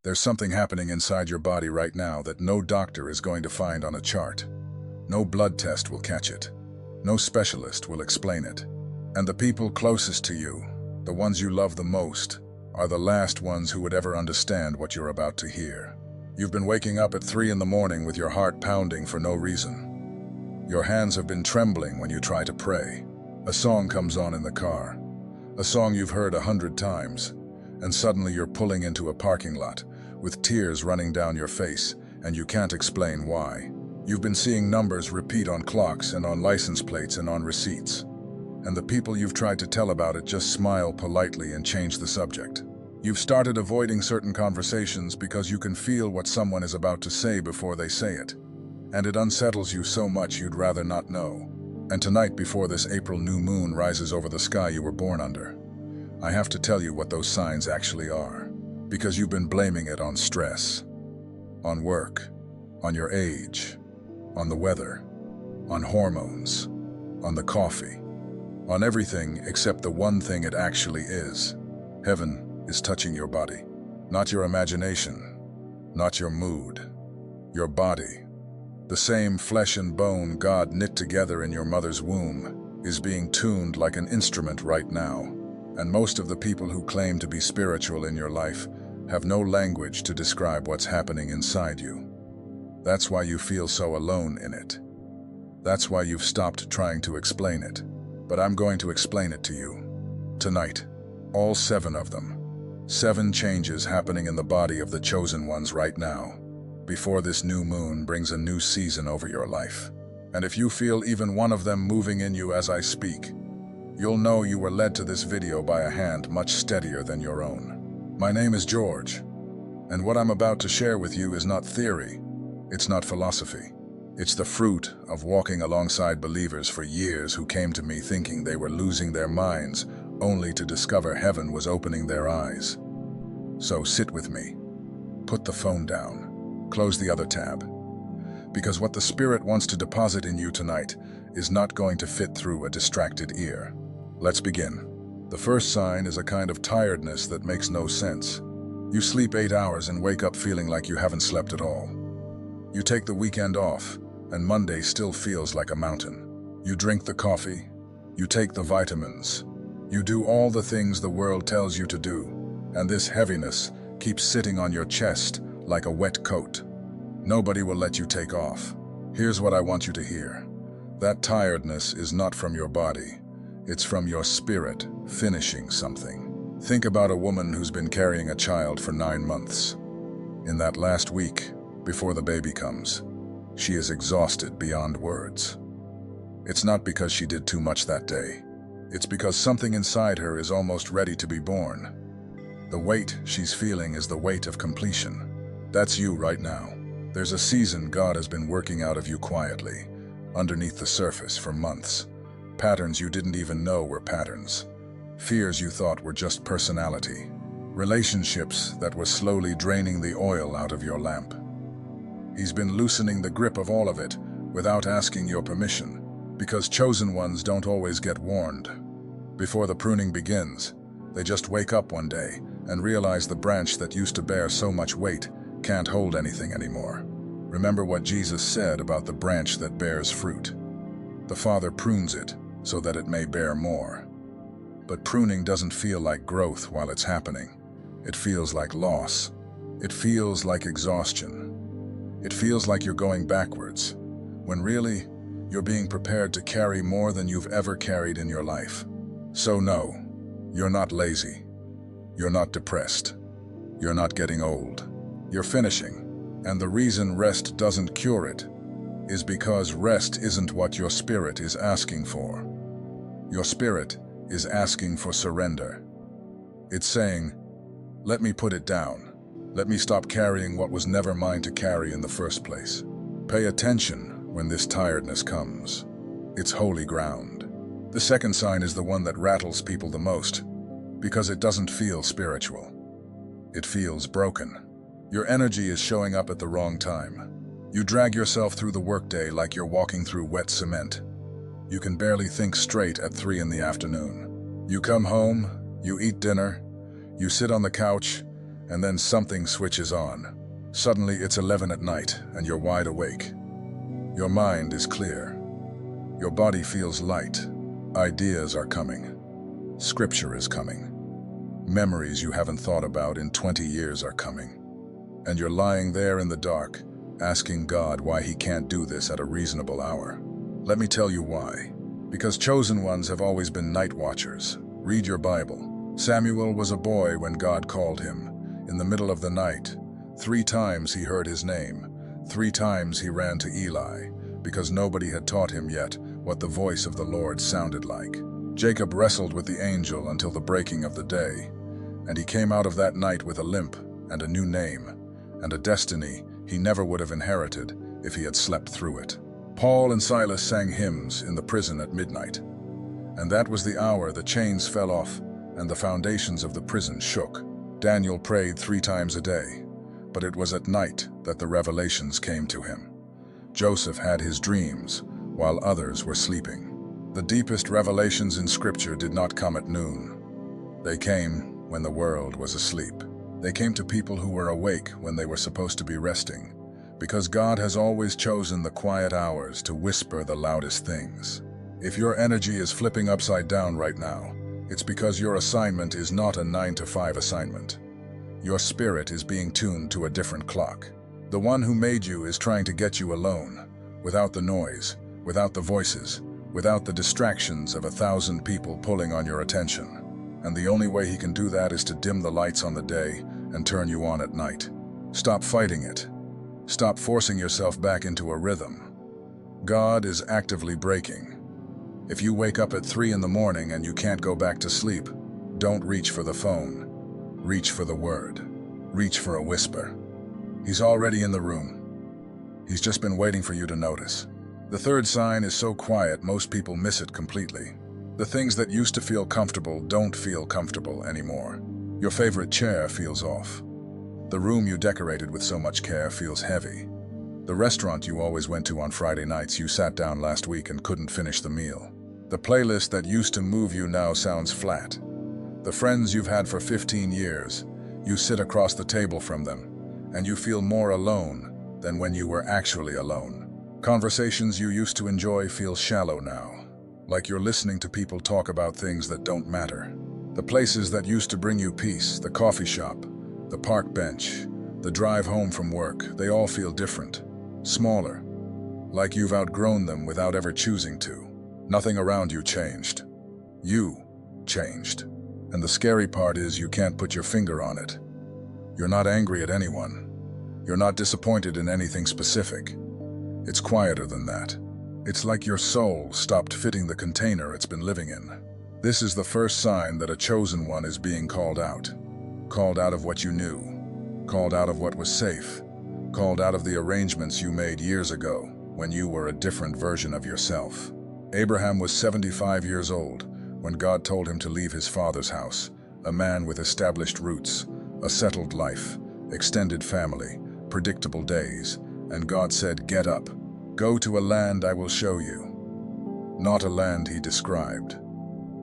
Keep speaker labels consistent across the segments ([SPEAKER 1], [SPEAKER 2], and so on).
[SPEAKER 1] There's something happening inside your body right now that no doctor is going to find on a chart. No blood test will catch it. No specialist will explain it. And the people closest to you, the ones you love the most, are the last ones who would ever understand what you're about to hear. You've been waking up at 3 in the morning with your heart pounding for no reason. Your hands have been trembling when you try to pray. A song comes on in the car, a song you've heard 100 times, and suddenly you're pulling into a parking lot with tears running down your face, and you can't explain why. You've been seeing numbers repeat on clocks and on license plates and on receipts. And the people you've tried to tell about it just smile politely and change the subject. You've started avoiding certain conversations because you can feel what someone is about to say before they say it. And it unsettles you so much you'd rather not know. And tonight, before this April new moon rises over the sky you were born under, I have to tell you what those signs actually are. Because you've been blaming it on stress, on work, on your age, on the weather, on hormones, on the coffee, on everything except the one thing it actually is. Heaven is touching your body, not your imagination, not your mood, your body. The same flesh and bone God knit together in your mother's womb is being tuned like an instrument right now. And most of the people who claim to be spiritual in your life have no language to describe what's happening inside you. That's why you feel so alone in it. That's why you've stopped trying to explain it. But I'm going to explain it to you. Tonight, all 7 of them. 7 changes happening in the body of the chosen ones right now, before this new moon brings a new season over your life. And if you feel even one of them moving in you as I speak, you'll know you were led to this video by a hand much steadier than your own. My name is George, and what I'm about to share with you is not theory, it's not philosophy. It's the fruit of walking alongside believers for years who came to me thinking they were losing their minds, only to discover heaven was opening their eyes. So sit with me, put the phone down, close the other tab, because what the Spirit wants to deposit in you tonight is not going to fit through a distracted ear. Let's begin. The first sign is a kind of tiredness that makes no sense. You sleep 8 hours and wake up feeling like you haven't slept at all. You take the weekend off, and Monday still feels like a mountain. You drink the coffee, you take the vitamins, you do all the things the world tells you to do, and this heaviness keeps sitting on your chest like a wet coat. Nobody will let you take off. Here's what I want you to hear. That tiredness is not from your body. It's from your spirit finishing something. Think about a woman who's been carrying a child for 9 months. In that last week, before the baby comes, she is exhausted beyond words. It's not because she did too much that day. It's because something inside her is almost ready to be born. The weight she's feeling is the weight of completion. That's you right now. There's a season God has been working out of you quietly, underneath the surface for months. Patterns you didn't even know were patterns. Fears you thought were just personality. Relationships that were slowly draining the oil out of your lamp. He's been loosening the grip of all of it without asking your permission, because chosen ones don't always get warned. Before the pruning begins, they just wake up one day and realize the branch that used to bear so much weight can't hold anything anymore. Remember what Jesus said about the branch that bears fruit. The Father prunes it so that it may bear more. But pruning doesn't feel like growth while it's happening. It feels like loss. It feels like exhaustion. It feels like you're going backwards, when really, you're being prepared to carry more than you've ever carried in your life. So no, you're not lazy. You're not depressed. You're not getting old. You're finishing. And the reason rest doesn't cure it is because rest isn't what your spirit is asking for. Your spirit is asking for surrender. It's saying, let me put it down. Let me stop carrying what was never mine to carry in the first place. Pay attention when this tiredness comes. It's holy ground. The second sign is the one that rattles people the most, because it doesn't feel spiritual. It feels broken. Your energy is showing up at the wrong time. You drag yourself through the workday like you're walking through wet cement. You can barely think straight at 3 in the afternoon. You come home, you eat dinner, you sit on the couch, And then something switches on. Suddenly it's 11 at night and you're wide awake. Your mind is clear. Your body feels light. Ideas are coming. Scripture is coming. Memories you haven't thought about in 20 years are coming. And you're lying there in the dark, asking God why he can't do this at a reasonable hour. Let me tell you why. Because chosen ones have always been night watchers. Read your Bible. Samuel was a boy when God called him. In the middle of the night, 3 times he heard his name. 3 times he ran to Eli, because nobody had taught him yet what the voice of the Lord sounded like. Jacob wrestled with the angel until the breaking of the day, and he came out of that night with a limp and a new name, and a destiny he never would have inherited if he had slept through it. Paul and Silas sang hymns in the prison at midnight, and that was the hour the chains fell off and the foundations of the prison shook. Daniel prayed 3 times a day, but it was at night that the revelations came to him. Joseph had his dreams while others were sleeping. The deepest revelations in Scripture did not come at noon. They came when the world was asleep. They came to people who were awake when they were supposed to be resting, because God has always chosen the quiet hours to whisper the loudest things. If your energy is flipping upside down right now, it's because your assignment is not a 9-to-5 assignment. Your spirit is being tuned to a different clock. The one who made you is trying to get you alone, without the noise, without the voices, without the distractions of 1,000 people pulling on your attention. And the only way he can do that is to dim the lights on the day and turn you on at night. Stop fighting it. Stop forcing yourself back into a rhythm. God is actively breaking. If you wake up at 3 in the morning and you can't go back to sleep, don't reach for the phone. Reach for the word. Reach for a whisper. He's already in the room. He's just been waiting for you to notice. The third sign is so quiet most people miss it completely. The things that used to feel comfortable don't feel comfortable anymore. Your favorite chair feels off. The room you decorated with so much care feels heavy. The restaurant you always went to on Friday nights, you sat down last week and couldn't finish the meal. The playlist that used to move you now sounds flat. The friends you've had for 15 years, you sit across the table from them, and you feel more alone than when you were actually alone. Conversations you used to enjoy feel shallow now, like you're listening to people talk about things that don't matter. The places that used to bring you peace, the coffee shop, the park bench, the drive home from work, they all feel different, smaller, like you've outgrown them without ever choosing to. Nothing around you changed. You changed. And the scary part is you can't put your finger on it. You're not angry at anyone. You're not disappointed in anything specific. It's quieter than that. It's like your soul stopped fitting the container it's been living in. This is the first sign that a chosen one is being called out. Called out of what you knew. Called out of what was safe. Called out of the arrangements you made years ago when you were a different version of yourself. Abraham was 75 years old when God told him to leave his father's house, a man with established roots, a settled life, extended family, predictable days, and God said, "Get up, go to a land I will show you." Not a land he described,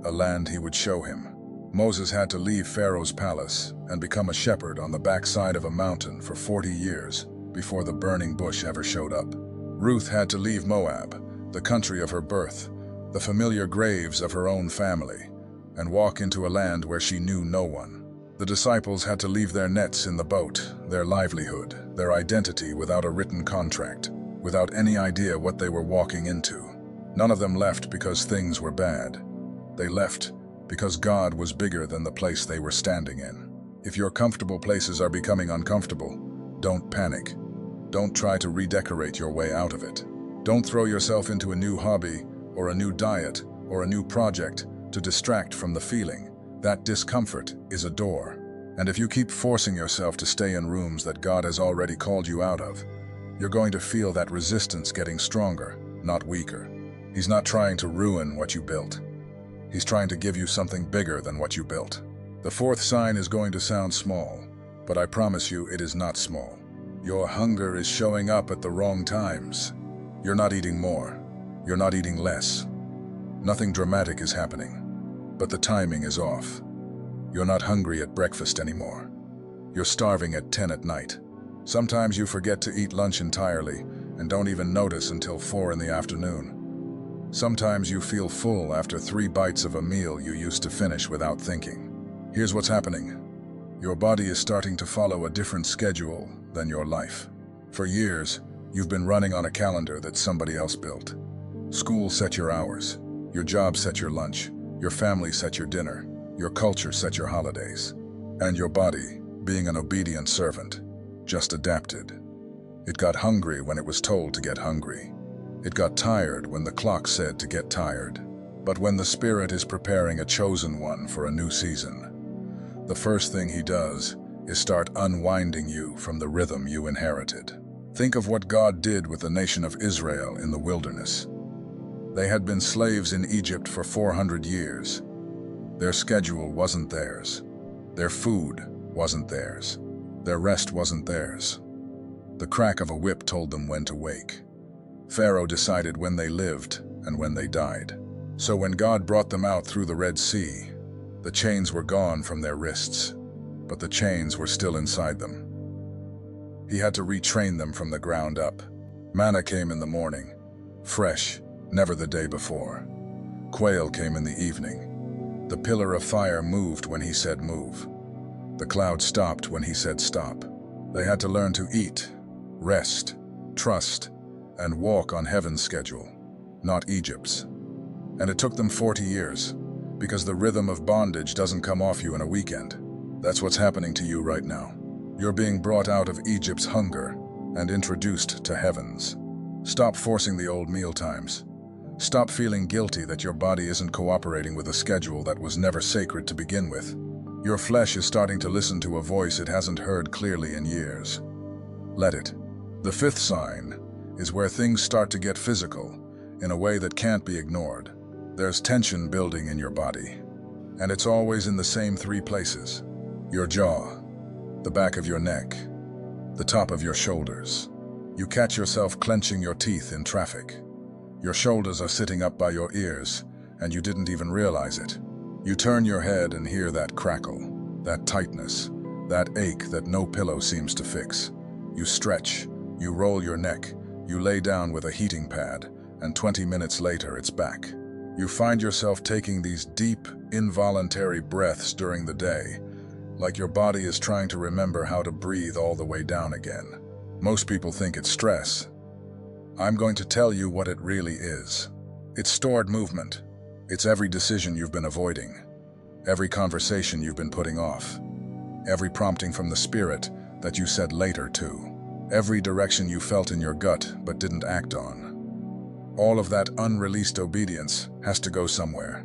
[SPEAKER 1] a land he would show him. Moses had to leave Pharaoh's palace and become a shepherd on the backside of a mountain for 40 years before the burning bush ever showed up. Ruth had to leave Moab, the country of her birth, the familiar graves of her own family, and walk into a land where she knew no one. The disciples had to leave their nets in the boat, their livelihood, their identity without a written contract, without any idea what they were walking into. None of them left because things were bad. They left because God was bigger than the place they were standing in. If your comfortable places are becoming uncomfortable, don't panic. Don't try to redecorate your way out of it. Don't throw yourself into a new hobby or a new diet or a new project to distract from the feeling. That discomfort is a door. And if you keep forcing yourself to stay in rooms that God has already called you out of, you're going to feel that resistance getting stronger, not weaker. He's not trying to ruin what you built. He's trying to give you something bigger than what you built. The fourth sign is going to sound small, but I promise you it is not small. Your hunger is showing up at the wrong times. You're not eating more. You're not eating less. Nothing dramatic is happening, but the timing is off. You're not hungry at breakfast anymore. You're starving at 10 at night. Sometimes you forget to eat lunch entirely and don't even notice until 4 in the afternoon. Sometimes you feel full after 3 bites of a meal you used to finish without thinking. Here's what's happening. Your body is starting to follow a different schedule than your life. For years, you've been running on a calendar that somebody else built. School set your hours. Your job set your lunch. Your family set your dinner. Your culture set your holidays. And your body, being an obedient servant, just adapted. It got hungry when it was told to get hungry. It got tired when the clock said to get tired. But when the Spirit is preparing a chosen one for a new season, the first thing he does is start unwinding you from the rhythm you inherited. Think of what God did with the nation of Israel in the wilderness. They had been slaves in Egypt for 400 years. Their schedule wasn't theirs. Their food wasn't theirs. Their rest wasn't theirs. The crack of a whip told them when to wake. Pharaoh decided when they lived and when they died. So when God brought them out through the Red Sea, the chains were gone from their wrists, but the chains were still inside them. He had to retrain them from the ground up. Manna came in the morning, fresh, never the day before. Quail came in the evening. The pillar of fire moved when he said move. The cloud stopped when he said stop. They had to learn to eat, rest, trust, and walk on heaven's schedule, not Egypt's. And it took them 40 years, because the rhythm of bondage doesn't come off you in a weekend. That's what's happening to you right now. You're being brought out of Egypt's hunger and introduced to heaven's. Stop forcing the old meal times. Stop feeling guilty that your body isn't cooperating with a schedule that was never sacred to begin with. Your flesh is starting to listen to a voice it hasn't heard clearly in years. Let it. The 5th sign is where things start to get physical in a way that can't be ignored. There's tension building in your body, and it's always in the same 3 places. Your jaw, the back of your neck, the top of your shoulders. You catch yourself clenching your teeth in traffic. Your shoulders are sitting up by your ears, and you didn't even realize it. You turn your head and hear that crackle, that tightness, that ache that no pillow seems to fix. You stretch, you roll your neck, you lay down with a heating pad, and 20 minutes later it's back. You find yourself taking these deep, involuntary breaths during the day, like your body is trying to remember how to breathe all the way down again. Most people think it's stress. I'm going to tell you what it really is. It's stored movement. It's every decision you've been avoiding, every conversation you've been putting off, every prompting from the Spirit that you said later to, every direction you felt in your gut but didn't act on. All of that unreleased obedience has to go somewhere,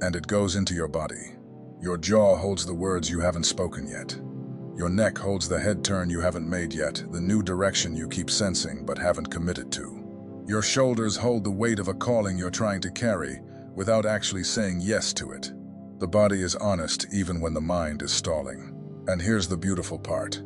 [SPEAKER 1] and it goes into your body. Your jaw holds the words you haven't spoken yet. Your neck holds the head turn you haven't made yet, the new direction you keep sensing but haven't committed to. Your shoulders hold the weight of a calling you're trying to carry without actually saying yes to it. The body is honest even when the mind is stalling. And here's the beautiful part.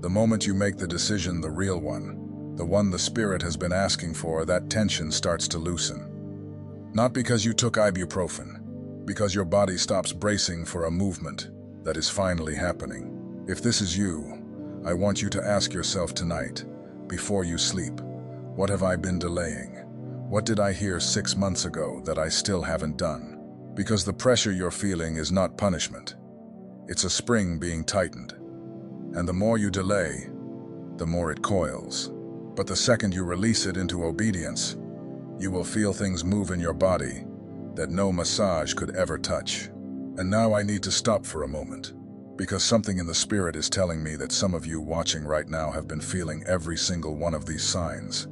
[SPEAKER 1] The moment you make the decision, the real one, the one the Spirit has been asking for, that tension starts to loosen. Not because you took ibuprofen, because your body stops bracing for a movement that is finally happening. If this is you, I want you to ask yourself tonight, before you sleep, what have I been delaying? What did I hear 6 months ago that I still haven't done? Because the pressure you're feeling is not punishment. It's a spring being tightened. And the more you delay, the more it coils. But the second you release it into obedience, you will feel things move in your body that no massage could ever touch. And now I need to stop for a moment, because something in the Spirit is telling me that some of you watching right now have been feeling every single one of these signs.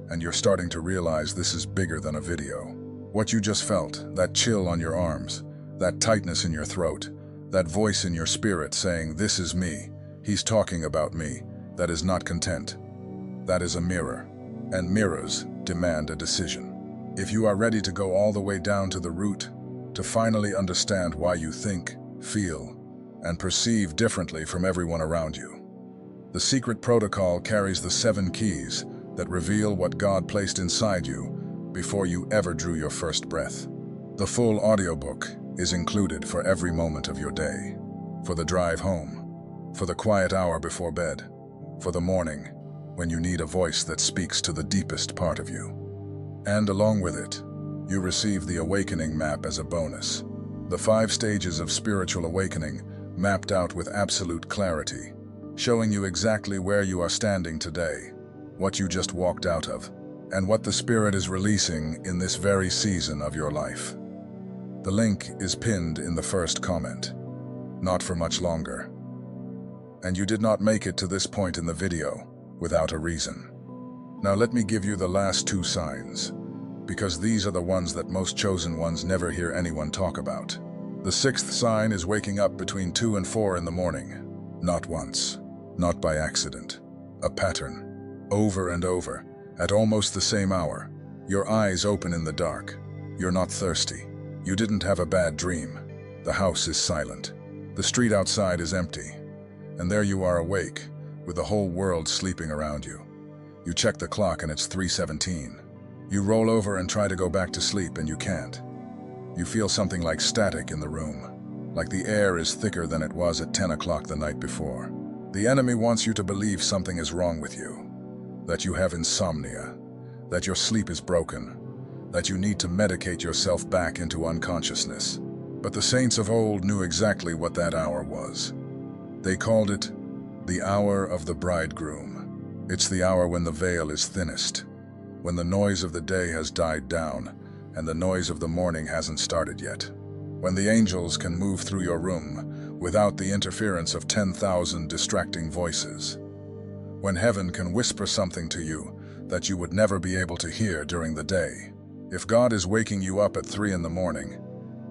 [SPEAKER 1] And you're starting to realize this is bigger than a video. What you just felt, that chill on your arms, that tightness in your throat, that voice in your spirit saying, "This is me, he's talking about me," that is not content. That is a mirror, and mirrors demand a decision. If you are ready to go all the way down to the root, to finally understand why you think, feel, and perceive differently from everyone around you. The secret protocol carries the 7 keys that reveal what God placed inside you before you ever drew your first breath. The full audiobook is included for every moment of your day, for the drive home, for the quiet hour before bed, for the morning when you need a voice that speaks to the deepest part of you. And along with it, you receive the awakening map as a bonus. The 5 stages of spiritual awakening mapped out with absolute clarity, showing you exactly where you are standing today, what you just walked out of, and what the Spirit is releasing in this very season of your life. The link is pinned in the first comment. Not for much longer. And you did not make it to this point in the video without a reason. Now let me give you the last 2 signs, because these are the ones that most chosen ones never hear anyone talk about. The 6th sign is waking up between 2 and 4 in the morning. Not once, not by accident. A pattern, over and over, at almost the same hour. Your eyes open in the dark. You're not thirsty. You didn't have a bad dream. The house is silent. The street outside is empty. And there you are awake, with the whole world sleeping around you. You check the clock and it's 3:17. You roll over and try to go back to sleep and you can't. You feel something like static in the room, like the air is thicker than it was at 10 o'clock the night before. The enemy wants you to believe something is wrong with you, that you have insomnia, that your sleep is broken, that you need to medicate yourself back into unconsciousness. But the saints of old knew exactly what that hour was. They called it the hour of the bridegroom. It's the hour when the veil is thinnest, when the noise of the day has died down and the noise of the morning hasn't started yet, when the angels can move through your room without the interference of 10,000 distracting voices, when heaven can whisper something to you that you would never be able to hear during the day. If God is waking you up at 3 in the morning,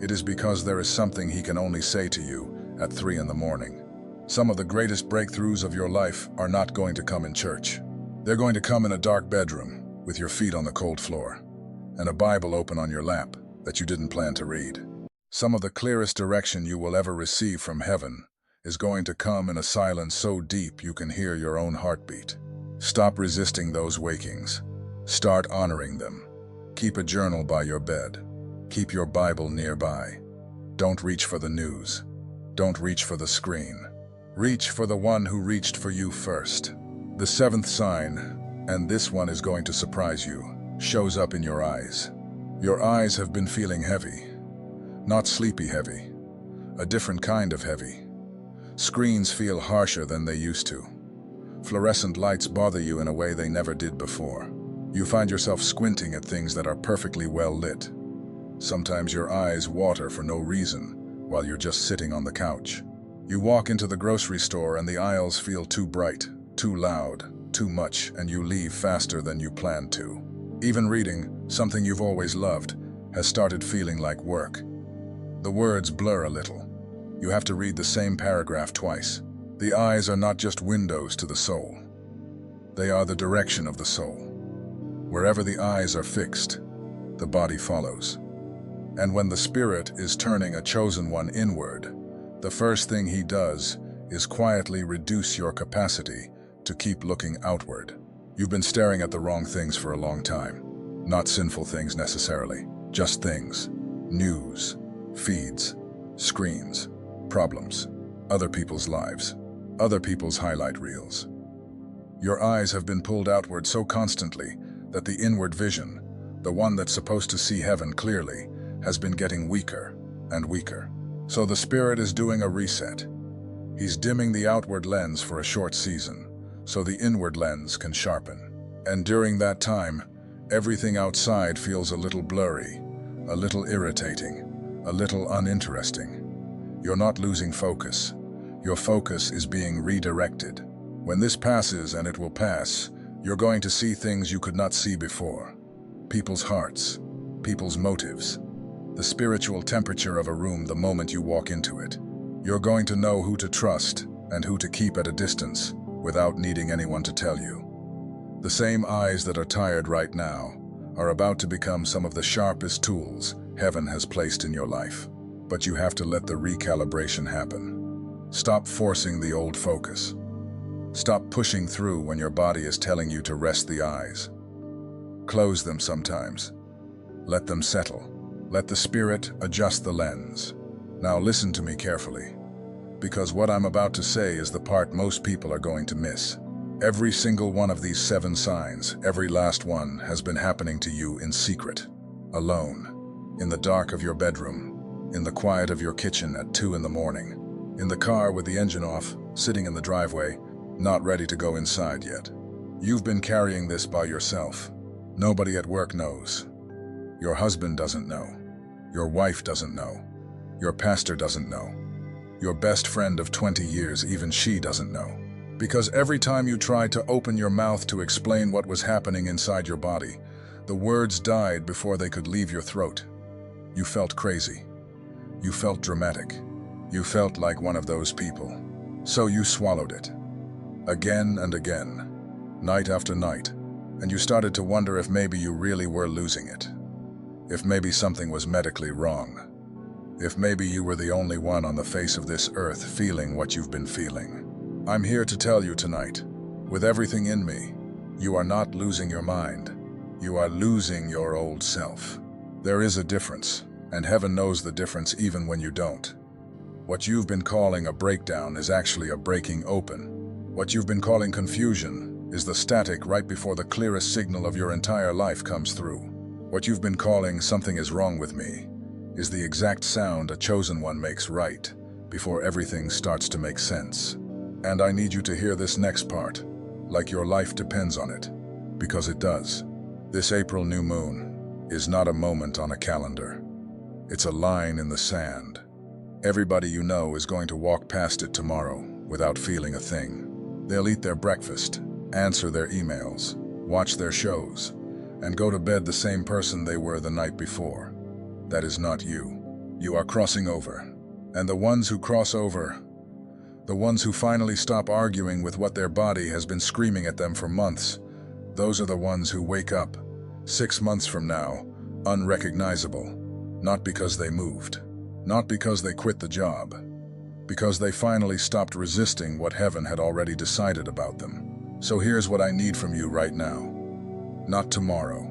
[SPEAKER 1] it is because there is something He can only say to you at 3 in the morning. Some of the greatest breakthroughs of your life are not going to come in church. They're going to come in a dark bedroom with your feet on the cold floor and a Bible open on your lap that you didn't plan to read. Some of the clearest direction you will ever receive from heaven is going to come in a silence so deep you can hear your own heartbeat. Stop resisting those wakings. Start honoring them. Keep a journal by your bed. Keep your Bible nearby. Don't reach for the news. Don't reach for the screen. Reach for the one who reached for you first. The 7th sign, and this one is going to surprise you, shows up in your eyes. Your eyes have been feeling heavy. Not sleepy heavy. A different kind of heavy. Screens feel harsher than they used to. Fluorescent lights bother you in a way they never did before. You find yourself squinting at things that are perfectly well lit. Sometimes your eyes water for no reason while you're just sitting on the couch. You walk into the grocery store and the aisles feel too bright, too loud, too much, and you leave faster than you planned to. Even reading, something you've always loved, has started feeling like work. The words blur a little. You have to read the same paragraph twice. The eyes are not just windows to the soul. They are the direction of the soul. Wherever the eyes are fixed, the body follows. And when the Spirit is turning a chosen one inward, the first thing He does is quietly reduce your capacity to keep looking outward. You've been staring at the wrong things for a long time. Not sinful things necessarily, just things. News, feeds, screens, problems, other people's lives, other people's highlight reels. Your eyes have been pulled outward so constantly that the inward vision, the one that's supposed to see heaven clearly, has been getting weaker and weaker. So the Spirit is doing a reset. He's dimming the outward lens for a short season, so the inward lens can sharpen. And during that time, everything outside feels a little blurry, a little irritating, a little uninteresting. You're not losing focus. Your focus is being redirected. When this passes, and it will pass, you're going to see things you could not see before. People's hearts, people's motives, the spiritual temperature of a room the moment you walk into it. You're going to know who to trust and who to keep at a distance without needing anyone to tell you. The same eyes that are tired right now are about to become some of the sharpest tools heaven has placed in your life. But you have to let the recalibration happen. Stop forcing the old focus. Stop pushing through when your body is telling you to rest the eyes. Close them sometimes. Let them settle. Let the Spirit adjust the lens. Now listen to me carefully, because what I'm about to say is the part most people are going to miss. Every single one of these 7 signs, every last one, has been happening to you in secret, alone, in the dark of your bedroom, in the quiet of your kitchen at 2 in the morning, in the car with the engine off, sitting in the driveway, not ready to go inside yet. You've been carrying this by yourself. Nobody at work knows. Your husband doesn't know. Your wife doesn't know. Your pastor doesn't know. Your best friend of 20 years, even she doesn't know. Because every time you tried to open your mouth to explain what was happening inside your body, the words died before they could leave your throat. You felt crazy. You felt dramatic. You felt like one of those people. So you swallowed it. Again and again. Night after night. And you started to wonder if maybe you really were losing it. If maybe something was medically wrong. If maybe you were the only one on the face of this earth feeling what you've been feeling. I'm here to tell you tonight, with everything in me, you are not losing your mind. You are losing your old self. There is a difference, and heaven knows the difference even when you don't. What you've been calling a breakdown is actually a breaking open. What you've been calling confusion is the static right before the clearest signal of your entire life comes through. What you've been calling something is wrong with me is the exact sound a chosen one makes right before everything starts to make sense. And I need you to hear this next part, like your life depends on it, because it does. This April new moon is not a moment on a calendar. It's a line in the sand. Everybody you know is going to walk past it tomorrow without feeling a thing. They'll eat their breakfast, answer their emails, watch their shows, and go to bed the same person they were the night before. That is not you. You are crossing over. And the ones who cross over, the ones who finally stop arguing with what their body has been screaming at them for months, those are the ones who wake up 6 months from now, unrecognizable, not because they moved, not because they quit the job, because they finally stopped resisting what heaven had already decided about them. So here's what I need from you right now. Not tomorrow,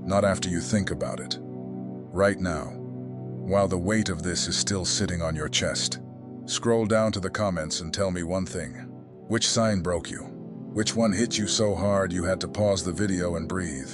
[SPEAKER 1] not after you think about it. Right now, while the weight of this is still sitting on your chest. Scroll down to the comments and tell me one thing. Which sign broke you? Which one hit you so hard you had to pause the video and breathe?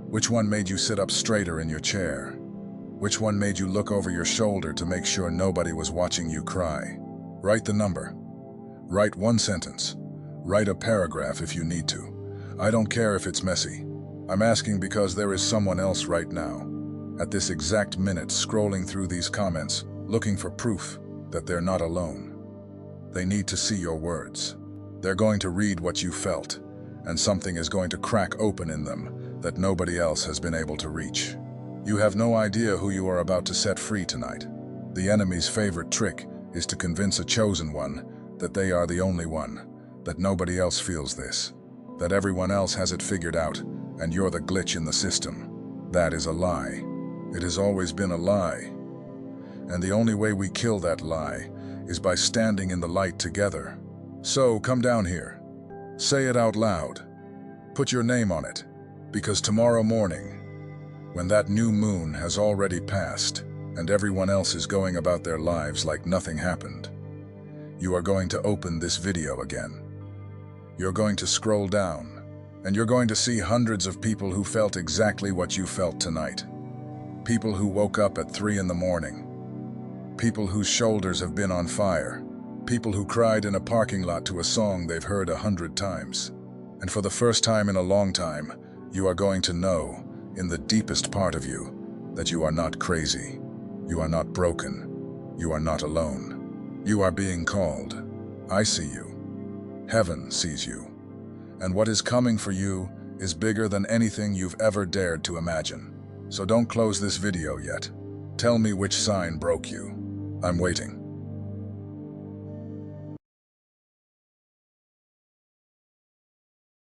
[SPEAKER 1] Which one made you sit up straighter in your chair? Which one made you look over your shoulder to make sure nobody was watching you cry? Write the number. Write 1 sentence. Write a paragraph if you need to. I don't care if it's messy. I'm asking because there is someone else right now, at this exact minute, scrolling through these comments, looking for proof that they're not alone. They need to see your words. They're going to read what you felt, and something is going to crack open in them that nobody else has been able to reach. You have no idea who you are about to set free tonight. The enemy's favorite trick is to convince a chosen one that they are the only one, that nobody else feels this, that everyone else has it figured out, and you're the glitch in the system. That is a lie. It has always been a lie. And the only way we kill that lie is by standing in the light together. So come down here. Say it out loud. Put your name on it. Because tomorrow morning, when that new moon has already passed and everyone else is going about their lives like nothing happened, you are going to open this video again. You're going to scroll down, and you're going to see hundreds of people who felt exactly what you felt tonight. People who woke up at 3 in the morning. People whose shoulders have been on fire. People who cried in a parking lot to a song they've heard 100 times. And for the first time in a long time, you are going to know, in the deepest part of you, that you are not crazy. You are not broken. You are not alone. You are being called. I see you. Heaven sees you. And what is coming for you is bigger than anything you've ever dared to imagine. So don't close this video yet. Tell me which sign broke you. I'm waiting.